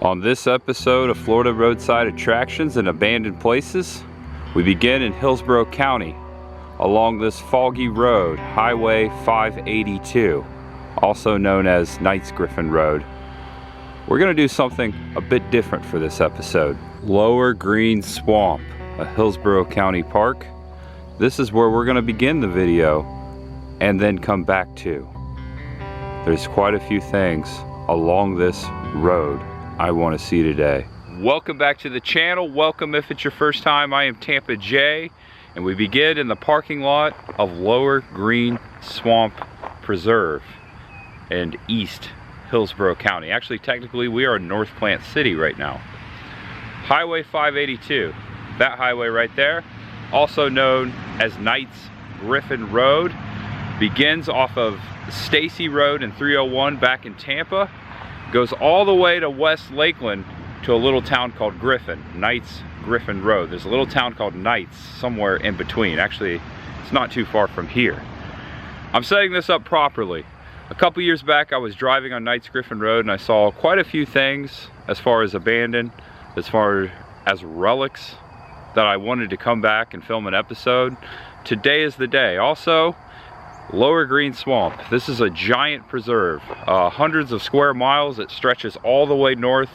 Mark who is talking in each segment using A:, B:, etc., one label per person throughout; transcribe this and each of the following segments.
A: On this episode of Florida Roadside Attractions and Abandoned Places, we begin in Hillsborough County along this foggy road, Highway 582, also known as Knights Griffin Road. We're going to do something a bit different for this episode. Lower Green Swamp, a Hillsborough County park. This is where we're going to begin the video and then come back to. There's quite a few things along this road I want to see today. Welcome back to the channel. Welcome if it's your first time. I am Tampa J, and we begin in the parking lot of Lower Green Swamp Preserve in East Hillsborough County. Actually, technically, we are in North Plant City right now. Highway 582, that highway right there, also known as Knights Griffin Road, begins off of Stacy Road and 301 back in Tampa, goes all the way to West Lakeland to a little town called Griffin, Knights Griffin Road. There's a little town called Knights somewhere in between. Actually, it's not too far from here. I'm setting this up properly. A couple years back, I was driving on Knights Griffin Road and I saw quite a few things as far as abandoned, as far as relics that I wanted to come back and film an episode. Today is the day. Also, Lower Green Swamp. This is a giant preserve, hundreds of square miles. It stretches all the way north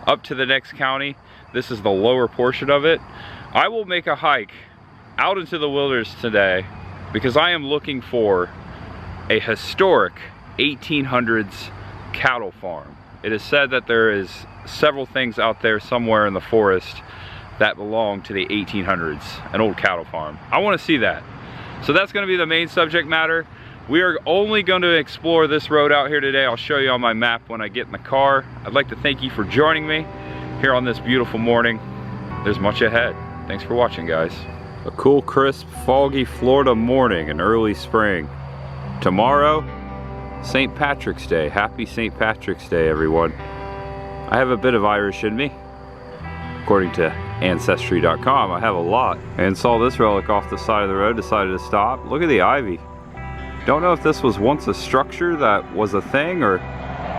A: up to the next county. This is the lower portion of it. I will make a hike out into the wilderness today because I am looking for a historic 1800s cattle farm. It is said that there is several things out there somewhere in the forest that belong to the 1800s, an old cattle farm. I want to see that. So that's going to be the main subject matter. We are only going to explore this road out here today. I'll show you on my map when I get in the car. I'd like to thank you for joining me here on this beautiful morning. There's much ahead. Thanks for watching, guys. A cool, crisp, foggy Florida morning in early spring. Tomorrow, St. Patrick's Day. Happy St. Patrick's Day, everyone. I have a bit of Irish in me. According to Ancestry.com, I have a lot. And saw this relic off the side of the road, decided to stop. Look at the ivy. Don't know if this was once a structure that was a thing or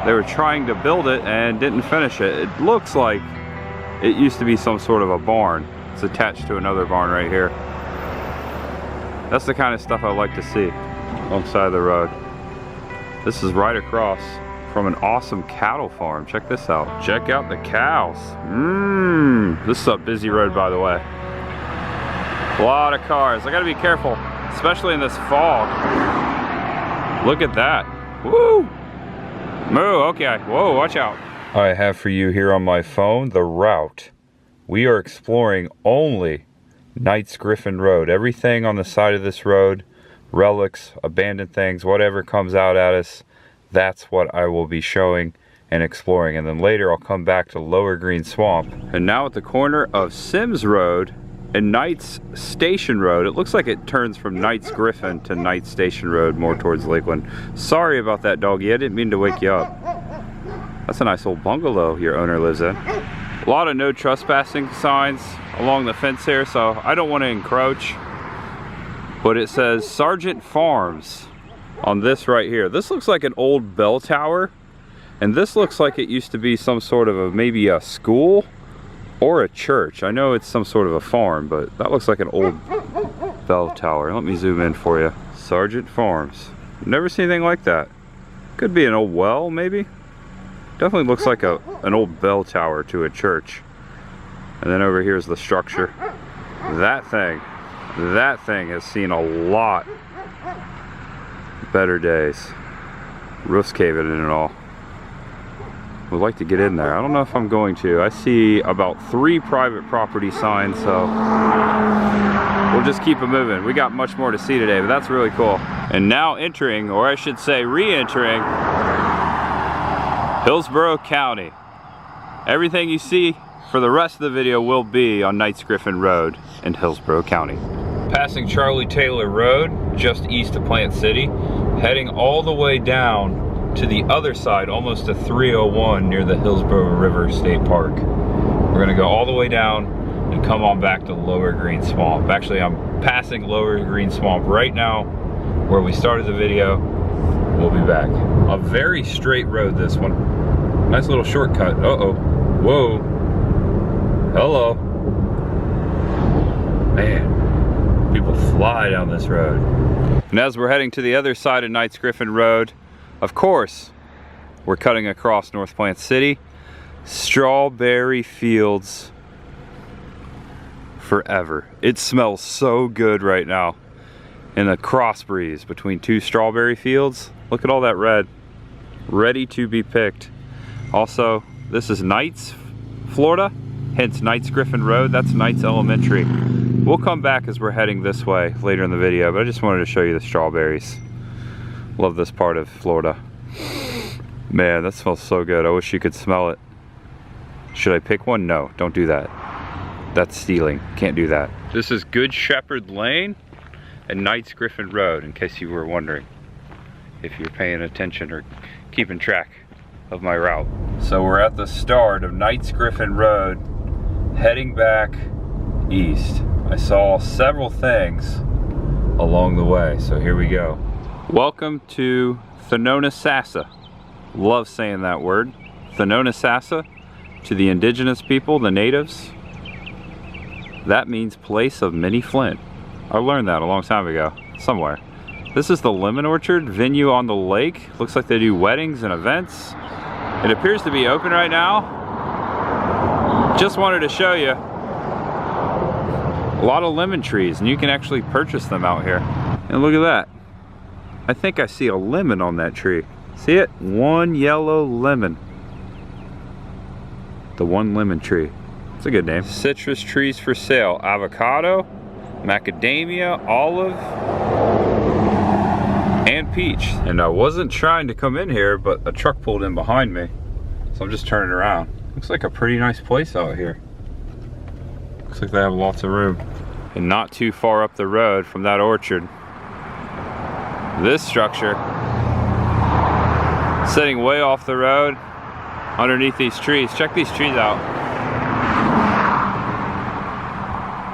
A: they were trying to build it and didn't finish it. It looks like it used to be some sort of a barn. It's attached to another barn right here. That's the kind of stuff I like to see alongside the road. This is right across from an awesome cattle farm. Check this out. Check out the cows. This is a busy road, by the way. A lot of cars. I gotta be careful, especially in this fog. Look at that. Woo! Moo, okay. Whoa, watch out. I have for you here on my phone the route. We are exploring only Knights Griffin Road. Everything on the side of this road, relics, abandoned things, whatever comes out at us, that's what I will be showing and exploring. And then later I'll come back to Lower Green Swamp. And now at the corner of Sims Road and Knights Station Road, it looks like it turns from Knights Griffin to Knights Station Road more towards Lakeland. Sorry about that, doggy. I didn't mean to wake you up. That's a nice old bungalow your owner lives in. A lot of no trespassing signs along the fence here, so I don't want to encroach. But it says Sergeant Farms on this right here. This looks like an old bell tower, and this looks like it used to be some sort of maybe a school or a church. I know it's some sort of a farm, but that looks like an old bell tower. Let me zoom in for you. Sergeant Farms. Never seen anything like that. Could be an old well, maybe. Definitely looks like an old bell tower to a church. And then over here is the structure. That thing has seen a lot better days. Roof's caving in and all. Would like to get in there. I don't know if I'm going to. I see about 3 private property signs, so we'll just keep it moving. We got much more to see today, but that's really cool. And now entering, or I should say re-entering, Hillsborough County. Everything you see for the rest of the video will be on Knights Griffin Road in Hillsborough County. Passing Charlie Taylor Road, just east of Plant City, heading all the way down to the other side, almost to 301 near the Hillsborough River State Park. We're gonna go all the way down and come on back to Lower Green Swamp. Actually, I'm passing Lower Green Swamp right now where we started the video. We'll be back. A very straight road, this one. Nice little shortcut. Uh-oh. Whoa. Hello. Man, people fly down this road. And as we're heading to the other side of Knights Griffin Road, of course, we're cutting across North Plant City. Strawberry fields forever. It smells so good right now. In a cross breeze between two strawberry fields. Look at all that red. Ready to be picked. Also, this is Knights, Florida, hence Knights Griffin Road. That's Knights Elementary. We'll come back as we're heading this way later in the video, but I just wanted to show you the strawberries. Love this part of Florida. Man, that smells so good. I wish you could smell it. Should I pick one? No, don't do that. That's stealing. Can't do that. This is Good Shepherd Lane and Knights Griffin Road, in case you were wondering if you're paying attention or keeping track of my route. So we're at the start of Knights Griffin Road, heading back east. I saw several things along the way, so here we go. Welcome to Thonotosassa. Love saying that word. Thonotosassa, to the indigenous people, the natives, that means place of many flint. I learned that a long time ago, somewhere. This is the Lemon Orchard venue on the lake. Looks like they do weddings and events. It appears to be open right now. Just wanted to show you a lot of lemon trees, and you can actually purchase them out here. And look at that. I think I see a lemon on that tree. See it? One yellow lemon. The one lemon tree. It's a good name. Citrus trees for sale. Avocado, macadamia, olive, and peach. And I wasn't trying to come in here, but a truck pulled in behind me. So I'm just turning around. Looks like a pretty nice place out here. Looks like they have lots of room. And not too far up the road from that orchard, this structure, sitting way off the road underneath these trees. Check these trees out.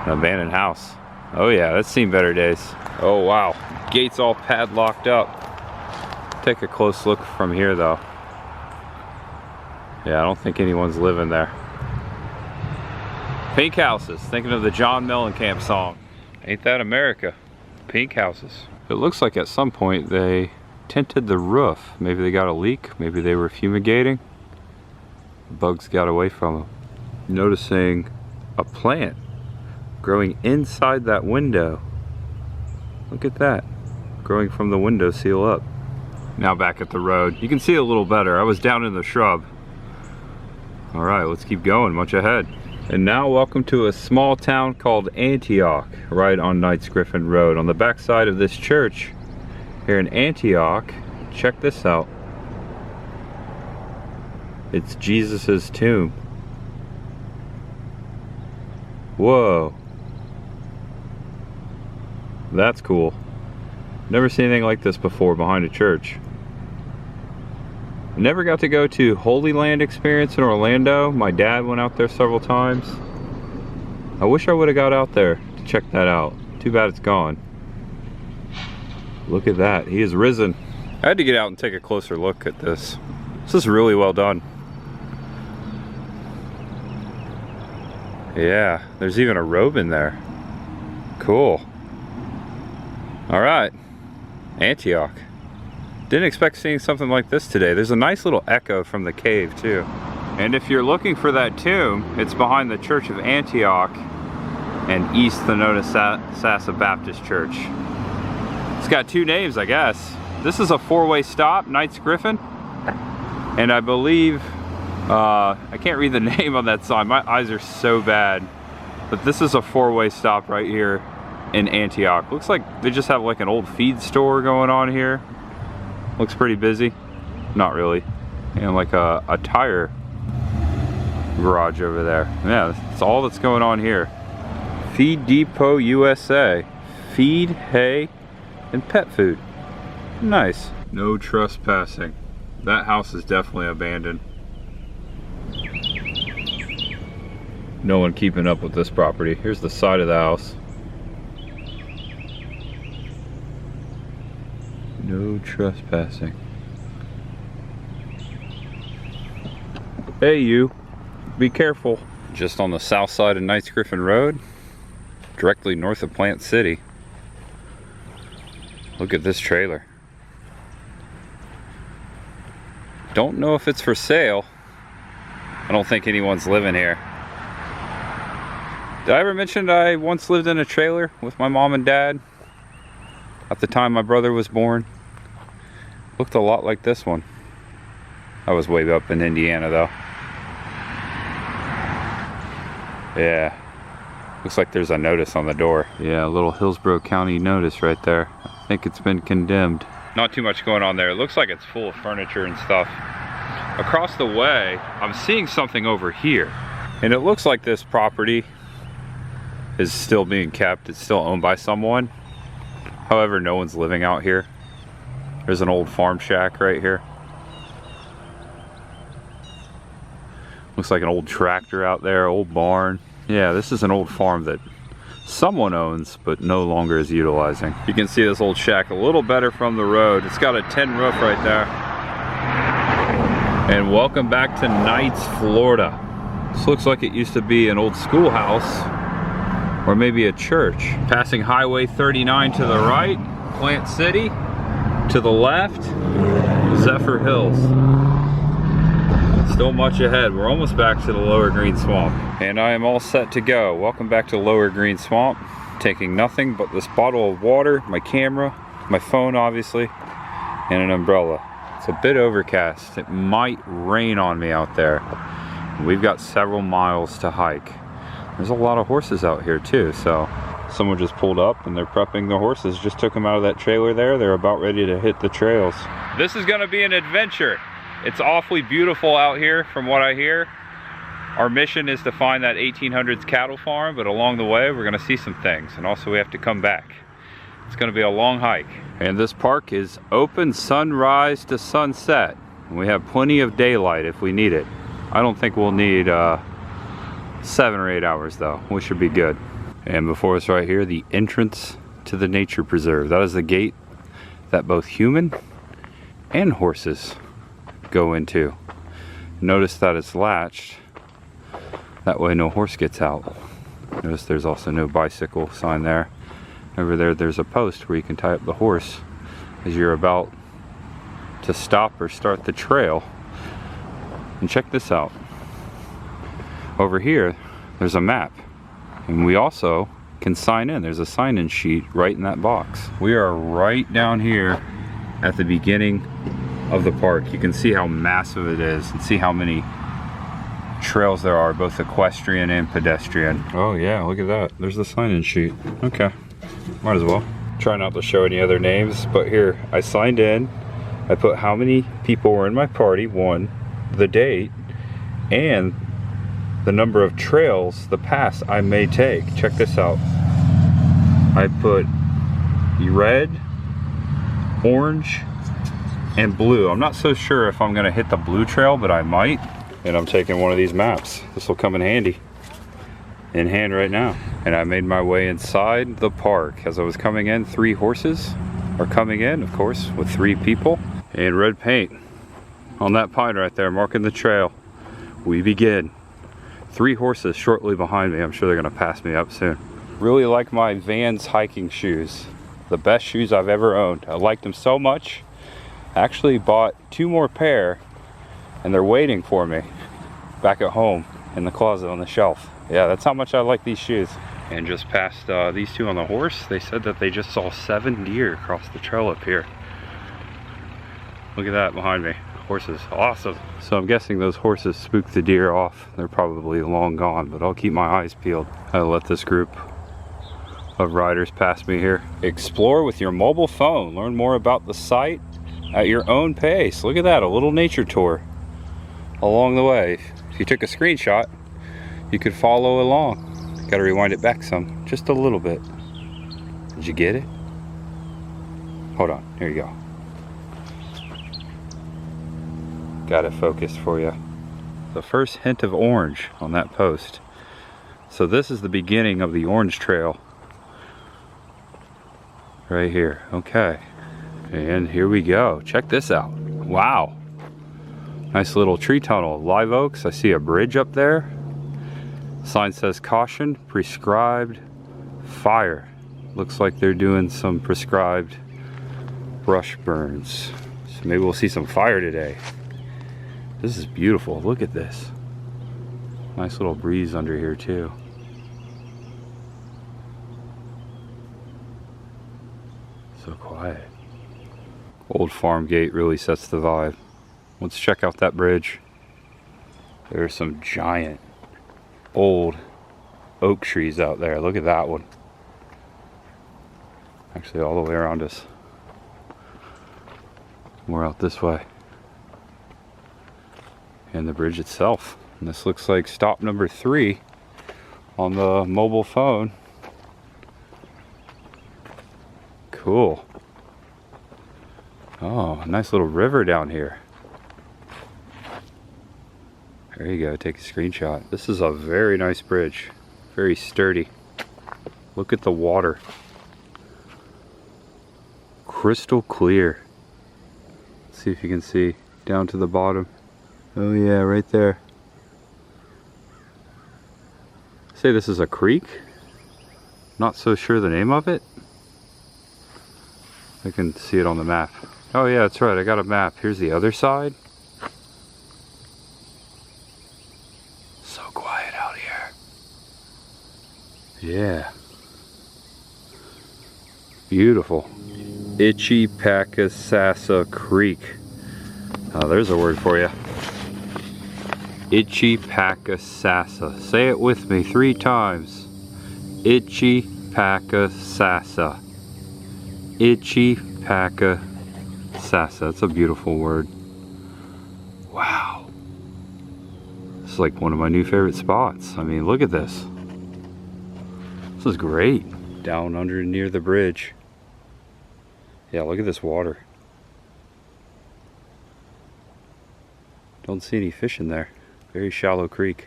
A: An abandoned house. Oh yeah, that's seen better days. Oh wow, gates all padlocked up. Take a close look from here though. Yeah, I don't think anyone's living there. Pink houses, thinking of the John Mellencamp song. Ain't that America? Pink houses. It looks like at some point they tinted the roof. Maybe they got a leak, maybe they were fumigating. Bugs got away from them. Noticing a plant growing inside that window. Look at that, growing from the window seal up. Now back at the road. You can see a little better. I was down in the shrub. All right, let's keep going, much ahead. And now welcome to a small town called Antioch, right on Knights Griffin Road. On the back side of this church here in Antioch, check this out. It's Jesus's tomb. Whoa. That's cool. Never seen anything like this before behind a church. Never got to go to Holy Land Experience in Orlando. My dad went out there several times. I wish I would have got out there to check that out. Too bad it's gone. Look at that, he is risen. I had to get out and take a closer look at this. This is really well done. Yeah, there's even a robe in there. Cool. All right, Antioch. Didn't expect seeing something like this today. There's a nice little echo from the cave too. And if you're looking for that tomb, it's behind the Church of Antioch and East Thonotosassa Baptist Church. It's got two names, I guess. This is a four-way stop, Knights Griffin. And I believe, I can't read the name on that sign. My eyes are so bad. But this is a four-way stop right here in Antioch. Looks like they just have like an old feed store going on here. Looks pretty busy. Not really. And like a tire garage over there. Yeah, that's all that's going on here. Feed Depot USA. Feed, hay, and pet food. Nice. No trespassing. That house is definitely abandoned. No one keeping up with this property. Here's the side of the house. No trespassing. Hey you. be careful. Just on the south side of Knights Griffin Road, directly north of Plant City. Look at this trailer. Don't know if it's for sale. I don't think anyone's living here. Did I ever mention I once lived in a trailer with my mom and dad at the time my brother was born? Looked a lot like this one. I was way up in Indiana though. Yeah. Looks like there's a notice on the door. Yeah, a little Hillsborough County notice right there. I think it's been condemned. Not too much going on there. It looks like it's full of furniture and stuff. Across the way, I'm seeing something over here. And it looks like this property is still being kept. It's still owned by someone. However, no one's living out here. There's an old farm shack right here. Looks like an old tractor out there, old barn. Yeah, this is an old farm that someone owns, but no longer is utilizing. You can see this old shack a little better from the road. It's got a tin roof right there. And welcome back to Knights, Florida. This looks like it used to be an old schoolhouse or maybe a church. Passing Highway 39 to the right, Plant City. To the left, Zephyr Hills. Still much ahead. We're almost back to the Lower Green Swamp. And I am all set to go. Welcome back to Lower Green Swamp. Taking nothing but this bottle of water, my camera, my phone obviously, and an umbrella. It's a bit overcast. It might rain on me out there. We've got several miles to hike. There's a lot of horses out here too, so someone just pulled up and they're prepping the horses. Just took them out of that trailer there. They're about ready to hit the trails. This is gonna be an adventure. It's awfully beautiful out here from what I hear. Our mission is to find that 1800s cattle farm, but along the way we're gonna see some things, and also we have to come back. It's gonna be a long hike. And this park is open sunrise to sunset. We have plenty of daylight if we need it. I don't think we'll need 7 or 8 hours though. We should be good. And before us right here, the entrance to the nature preserve. That is the gate that both human and horses go into. Notice that it's latched. That way no horse gets out. Notice there's also no bicycle sign there. Over there, there's a post where you can tie up the horse as you're about to stop or start the trail. And check this out. Over here, there's a map. And we also can sign in. There's a sign-in sheet right in that box. We are right down here at the beginning of the park. You can see how massive it is and see how many trails there are, both equestrian and pedestrian. Oh yeah, look at that. There's the sign-in sheet. Okay, might as well. Try not to show any other names, but here, I signed in. I put how many people were in my party, one, the date, and the number of trails, the paths I may take. Check this out. I put red, orange, and blue. I'm not so sure if I'm gonna hit the blue trail, but I might. And I'm taking one of these maps. This will come in handy. In hand right now. And I made my way inside the park. As I was coming in, 3 horses are coming in, of course, with 3 people. And red paint on that pine right there, marking the trail. We begin. 3 horses shortly behind me. I'm sure they're gonna pass me up soon. Really like my Vans hiking shoes. The best shoes I've ever owned. I liked them so much. I actually bought 2 more pair and they're waiting for me back at home in the closet on the shelf. Yeah, that's how much I like these shoes. And just past these 2 on the horse, they said that they just saw 7 deer across the trail up here. Look at that behind me. Horses, awesome. So I'm guessing those horses spooked the deer off. They're probably long gone, but I'll keep my eyes peeled. I'll let this group of riders pass me here. Explore with your mobile phone. Learn more about the site at your own pace. Look at that, a little nature tour along the way. If you took a screenshot, you could follow along. Got to rewind it back some, just a little bit. Did you get it? Hold on, here you go. Got it focused for you. The first hint of orange on that post. So this is the beginning of the orange trail. Right here, okay. And here we go, check this out. Wow. Nice little tree tunnel, live oaks. I see a bridge up there. Sign says caution, prescribed fire. Looks like they're doing some prescribed brush burns. So maybe we'll see some fire today. This is beautiful, look at this. Nice little breeze under here too. So quiet. Old farm gate really sets the vibe. Let's check out that bridge. There's some giant old oak trees out there. Look at that one. Actually all the way around us. More out this way. And the bridge itself. And this looks like stop number 3 on the mobile phone. Cool. Oh, nice little river down here. There you go, take a screenshot. This is a very nice bridge. Very sturdy. Look at the water. Crystal clear. Let's see if you can see down to the bottom. Oh yeah, right there. Say this is a creek. Not so sure the name of it. I can see it on the map. Oh yeah, that's right, I got a map. Here's the other side. So quiet out here. Yeah. Beautiful. Itchipakasassa Creek. There's a word for you. Itchipakasassa. Say it with me 3 times. Itchipakasassa. Itchipakasassa. That's a beautiful word. Wow. This is like one of my new favorite spots. I mean, look at this. This is great. Down under near the bridge. Yeah, look at this water. Don't see any fish in there. Very shallow creek.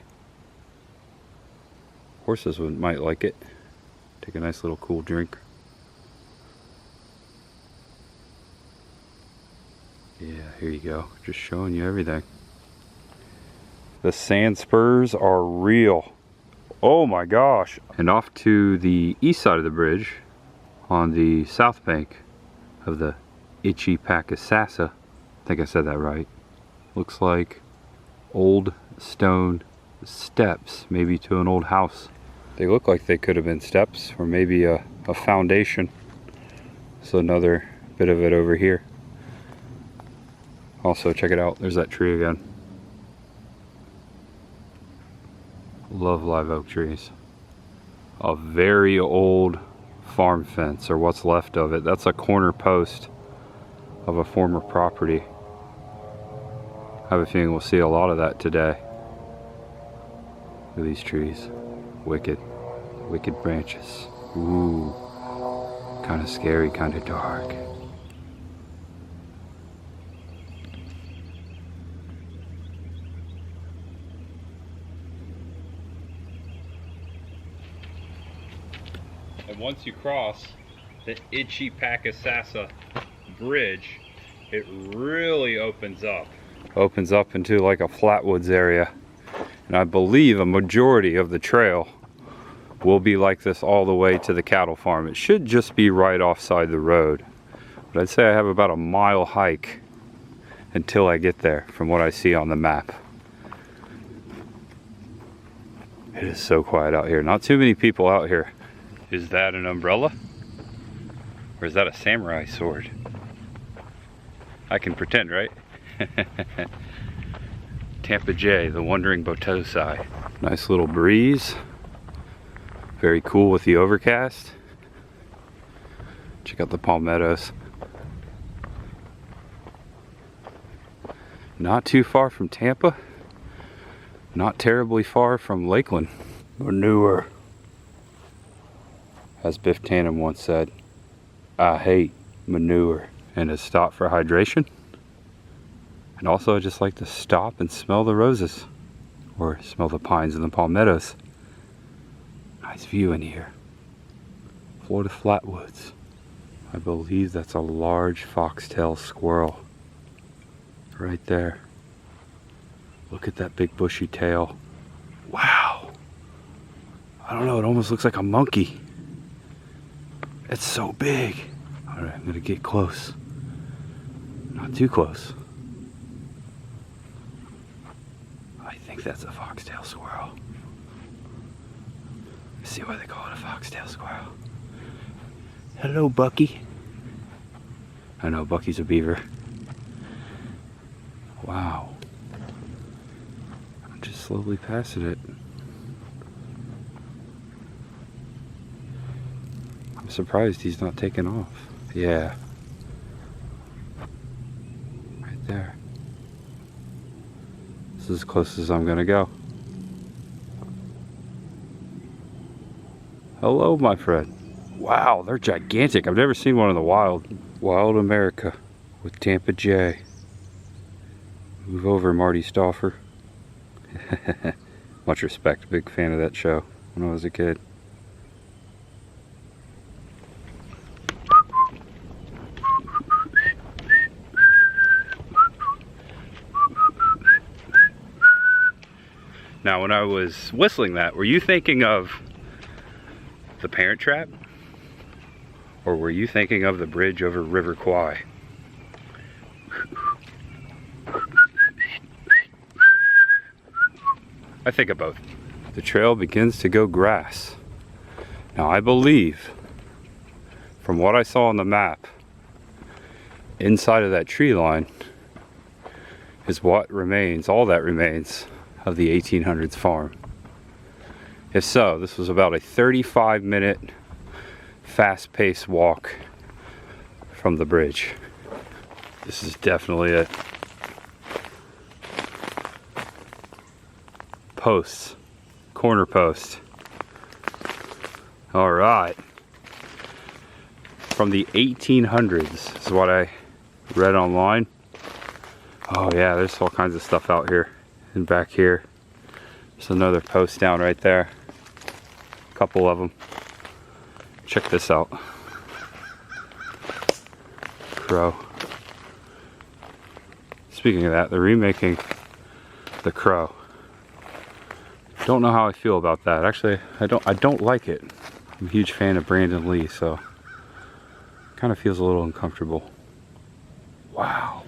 A: Horses might like it. Take a nice little cool drink. Yeah, here you go. Just showing you everything. The sand spurs are real. Oh my gosh. And off to the east side of the bridge, on the south bank of the Itchipakasassa, I think I said that right. Looks like old stone steps, maybe to an old house. They look like they could have been steps, or maybe a foundation. So another bit of it over here. Also, check it out, there's that tree again. Love live oak trees. A very old farm fence, or what's left of it. That's a corner post of a former property. I have a feeling we'll see a lot of that today. Look at these trees. Wicked. Wicked branches. Ooh. Kind of scary, kind of dark. And once you cross the Itchipakasassa bridge, it really opens up. Opens up into like a flatwoods area. And I believe a majority of the trail will be like this all the way to the cattle farm. It should just be right offside the road. But I'd say I have about a mile hike until I get there from what I see on the map. It is so quiet out here. Not too many people out here. Is that an umbrella? Or is that a samurai sword? I can pretend, right? Tampa J, the wandering Botosai. Nice little breeze. Very cool with the overcast. Check out the palmettos. Not too far from Tampa. Not terribly far from Lakeland. Manure. As Biff Tannen once said, I hate manure. And a stop for hydration. And also I just like to stop and smell the roses. Or smell the pines and the palmettos. Nice view in here. Florida Flatwoods. I believe that's a large foxtail squirrel. Right there. Look at that big bushy tail. Wow. I don't know, it almost looks like a monkey. It's so big. All right, I'm gonna get close. Not too close. I think that's a foxtail squirrel. See why they call it a foxtail squirrel. Hello, Bucky. I know, Bucky's a beaver. Wow. I'm just slowly passing it. I'm surprised he's not taking off. Yeah. Right there. This is as close as I'm gonna go. Hello, my friend. Wow, they're gigantic. I've never seen one in the wild. Wild America with Tampa J. Move over, Marty Stauffer. Much respect. Big fan of that show when I was a kid. Now, when I was whistling that, were you thinking of the Parent Trap? Or were you thinking of the bridge over River Kwai? I think of both. The trail begins to go grass. Now I believe, from what I saw on the map, inside of that tree line is what remains, all that remains, of the 1800s farm. If so, this was about a 35-minute fast-paced walk from the bridge. This is definitely it. Posts, corner post. All right. From the 1800s is what I read online. Oh yeah, there's all kinds of stuff out here and back here. There's another post down right there. A couple of them. Check this out. Crow. Speaking of that, they're remaking The Crow. Don't know how I feel about that. Actually, I don't like it. I'm a huge fan of Brandon Lee, so kind of feels a little uncomfortable. Wow.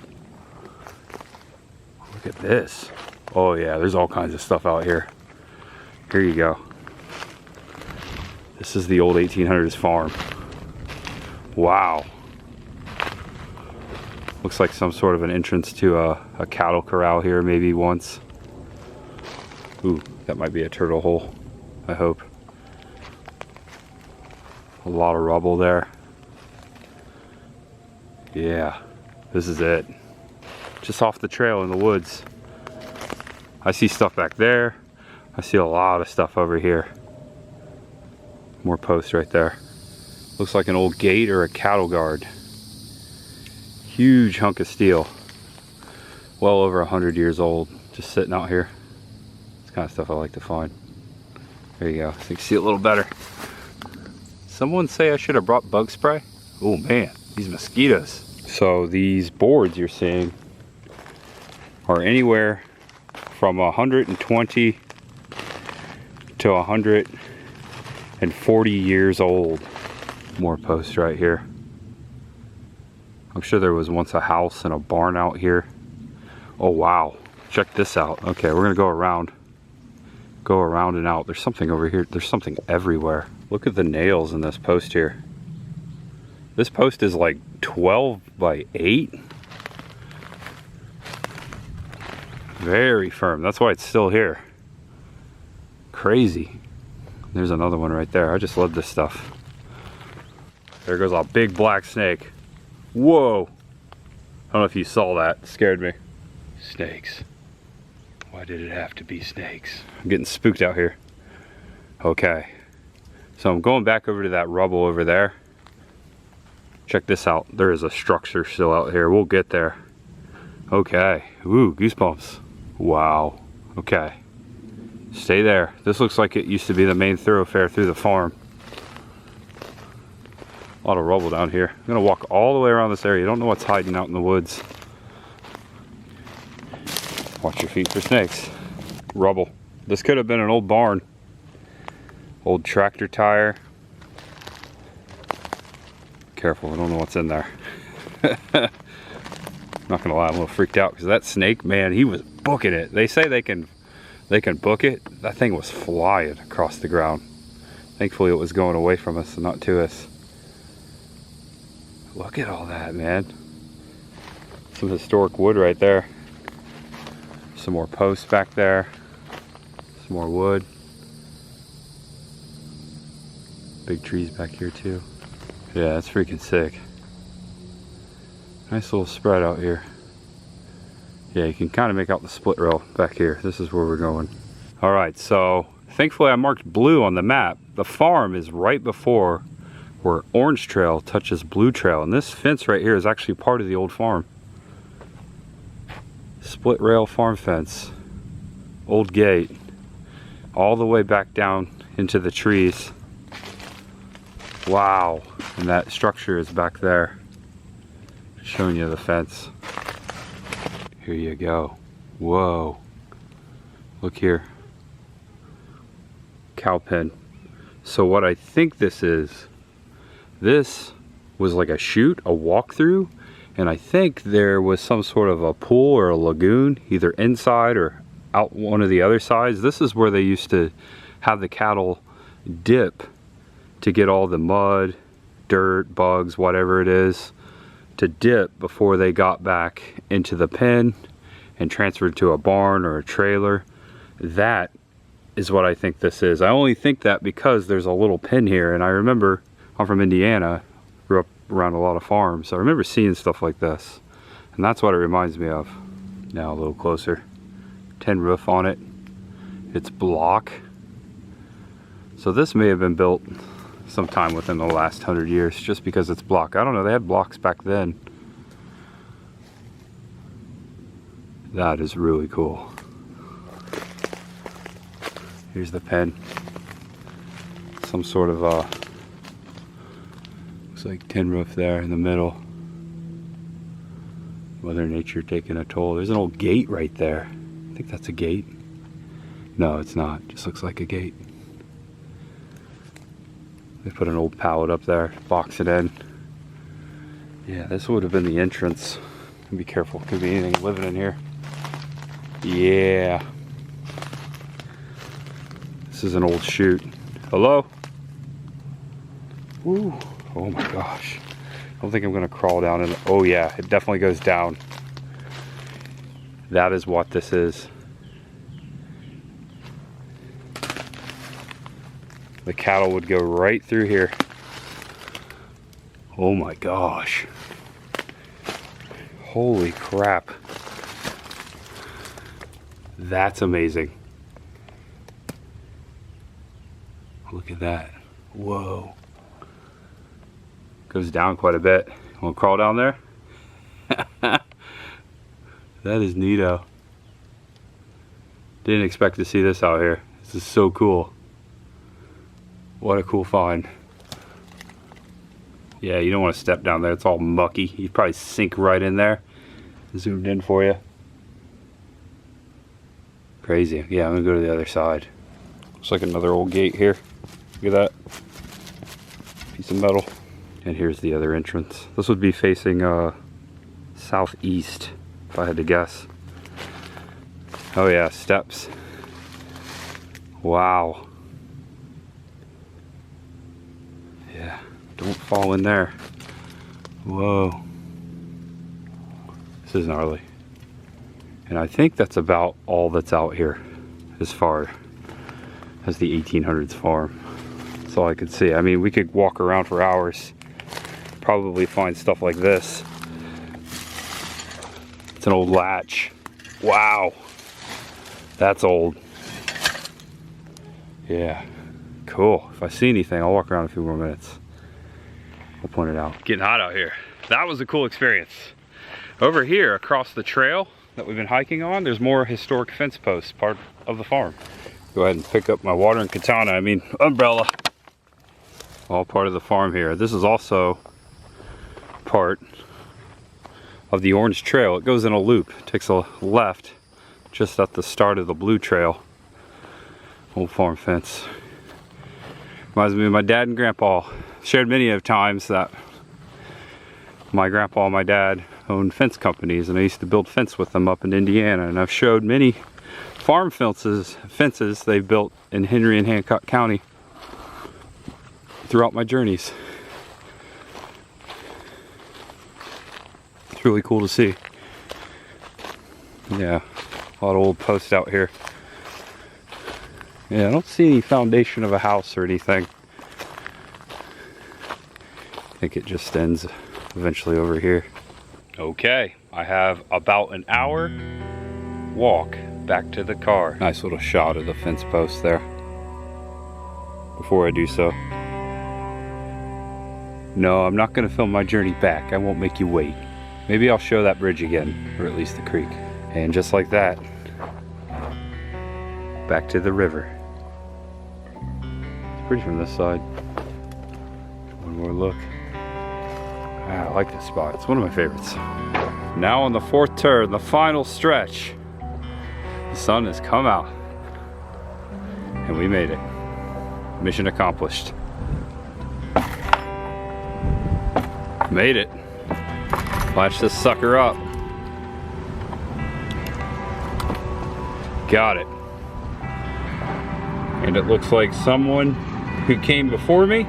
A: Look at this. Oh yeah, there's all kinds of stuff out here. Here you go. This is the old 1800s farm. Wow. Looks like some sort of an entrance to a cattle corral here, maybe once. Ooh, that might be a turtle hole, I hope. A lot of rubble there. Yeah, this is it. Just off the trail in the woods. I see stuff back there. I see a lot of stuff over here. More posts right there. Looks like an old gate or a cattle guard. Huge hunk of steel. Well over 100 years old. Just sitting out here. It's kind of stuff I like to find. There you go. So you can see it a little better. Someone say I should have brought bug spray. Oh man, these mosquitoes. So these boards you're seeing are anywhere from 120 to 140 years old. More posts right here. I'm sure there was once a house and a barn out here. Oh wow, check this out. Okay, we're gonna go around and out. There's something over here. There's something everywhere. Look at the nails in this post here. This post is like 12 by 8. Very firm. That's why it's still here. Crazy. There's another one right there. I just love this stuff. There goes a big black snake. Whoa. I don't know if you saw that. It scared me. Snakes. Why did it have to be snakes? I'm getting spooked out here. Okay. So I'm going back over to that rubble over there. Check this out. There is a structure still out here. We'll get there. Okay. Ooh, goosebumps. Wow. Okay. Stay there. This looks like it used to be the main thoroughfare through the farm. A lot of rubble down here. I'm gonna walk all the way around this area. I don't know what's hiding out in the woods. Watch your feet for snakes. Rubble. This could have been an old barn. Old tractor tire. Careful, I don't know what's in there. Not gonna lie, I'm a little freaked out because that snake, man, he was booking it. They say they can book it. That thing was flying across the ground. Thankfully it was going away from us and not to us. Look at all that, man. Some historic wood right there. Some more posts back there. Some more wood. Big trees back here too. Yeah, that's freaking sick. Nice little spread out here. Yeah, you can kind of make out the split rail back here. This is where we're going. All right, so thankfully I marked blue on the map. The farm is right before where orange trail touches blue trail. And this fence right here is actually part of the old farm. Split rail farm fence. Old gate. All the way back down into the trees. Wow. And that structure is back there. Showing you the fence. Here you go. Whoa. Look here. Cow pen. So what I think this was like a chute, a walkthrough, and I think there was some sort of a pool or a lagoon, either inside or out one of the other sides. This is where they used to have the cattle dip to get all the mud, dirt, bugs, whatever it is, to dip before they got back into the pen and transferred to a barn or a trailer. That is what I think this is. I only think that because there's a little pen here, and I remember, I'm from Indiana, grew up around a lot of farms, so I remember seeing stuff like this, and that's what it reminds me of. Now a little closer. Tin roof on it. It's block. So this may have been built sometime within the last 100 years, just because it's block. I don't know, they had blocks back then. That is really cool. Here's the pen. Some sort of looks like tin roof there in the middle. Mother Nature taking a toll. There's an old gate right there. I think that's a gate. No, it's not. It just looks like a gate. They put an old pallet up there, box it in. Yeah, this would have been the entrance. Be careful, could be anything living in here. Yeah. This is an old chute. Hello? Woo. Oh my gosh. I don't think I'm gonna crawl down in. Oh yeah, it definitely goes down. That is what this is. The cattle would go right through here. Oh my gosh. Holy crap. That's amazing. Look at that. Whoa. Goes down quite a bit. Wanna crawl down there? That is neato. Didn't expect to see this out here. This is so cool. What a cool find. Yeah, you don't want to step down there. It's all mucky. You'd probably sink right in there. Zoomed in for you. Crazy. Yeah, I'm gonna go to the other side. Looks like another old gate here. Look at that. Piece of metal. And here's the other entrance. This would be facing southeast, if I had to guess. Oh yeah, steps. Wow. Yeah, don't fall in there. Whoa. This is gnarly. And I think that's about all that's out here as far as the 1800s farm. That's all I could see. I mean, we could walk around for hours, probably find stuff like this. It's an old latch. Wow. That's old. Yeah. Cool. If I see anything, I'll walk around a few more minutes. I'll point it out. Getting hot out here. That was a cool experience. Over here, across the trail that we've been hiking on, there's more historic fence posts, part of the farm. Go ahead and pick up my watering katana, umbrella. All part of the farm here. This is also part of the orange trail. It goes in a loop. It takes a left just at the start of the Blue Trail. Old farm fence. Reminds me of my dad and grandpa. Shared many of times that my grandpa and my dad owned fence companies, and I used to build fence with them up in Indiana, and I've showed many farm fences they've built in Henry and Hancock County throughout my journeys. It's really cool to see. Yeah, a lot of old posts out here. Yeah, I don't see any foundation of a house or anything. I think it just ends eventually over here. Okay, I have about an hour walk back to the car. Nice little shot of the fence post there. Before I do so, no, I'm not going to film my journey back. I won't make you wait. Maybe I'll show that bridge again, or at least the creek. And just like that, back to the river. It's pretty from this side. One more look. I like this spot. It's one of my favorites. Now on the fourth turn, the final stretch. The sun has come out. And we made it. Mission accomplished. Made it. Latch this sucker up. Got it. And it looks like someone who came before me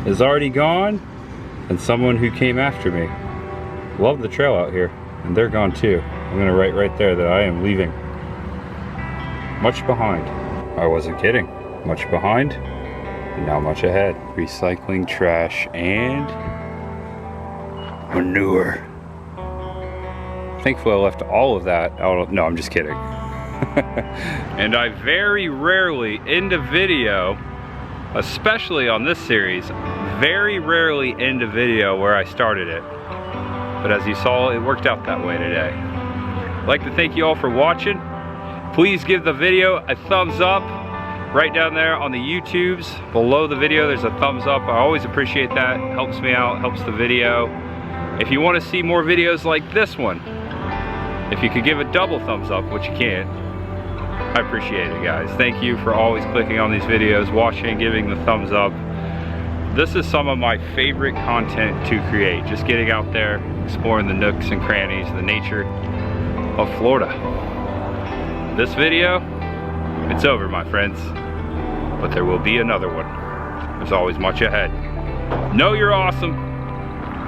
A: is already gone, and someone who came after me. Love the trail out here, and they're gone too. I'm gonna write right there that I am leaving. Much behind. I wasn't kidding. Much behind, and now much ahead. Recycling, trash, and manure. Thankfully I left all of that out. No, I'm just kidding. And I very rarely end a video, especially on this series, very rarely end a video where I started it. But as you saw, it worked out that way today. I'd like to thank you all for watching. Please give the video a thumbs up. Right down there on the YouTubes, below the video, there's a thumbs up. I always appreciate that. It helps me out, helps the video. If you want to see more videos like this one, if you could give a double thumbs up, which you can't, I appreciate it, guys. Thank you for always clicking on these videos, watching, giving the thumbs up. This is some of my favorite content to create. Just getting out there, exploring the nooks and crannies, the nature of Florida. This video, it's over, my friends. But there will be another one. There's always much ahead. Know you're awesome.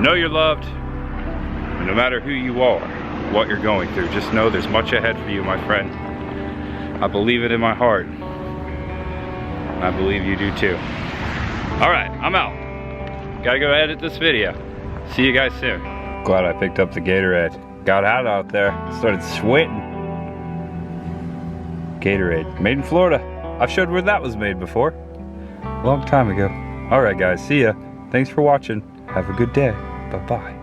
A: Know you're loved. And no matter who you are, what you're going through, just know there's much ahead for you, my friend. I believe it in my heart. I believe you do too. All right, I'm out. Gotta go edit this video. See you guys soon. Glad I picked up the Gatorade. Got out there, started sweating. Gatorade, made in Florida. I've showed where that was made before. A long time ago. All right, guys, see ya. Thanks for watching. Have a good day. Bye-bye.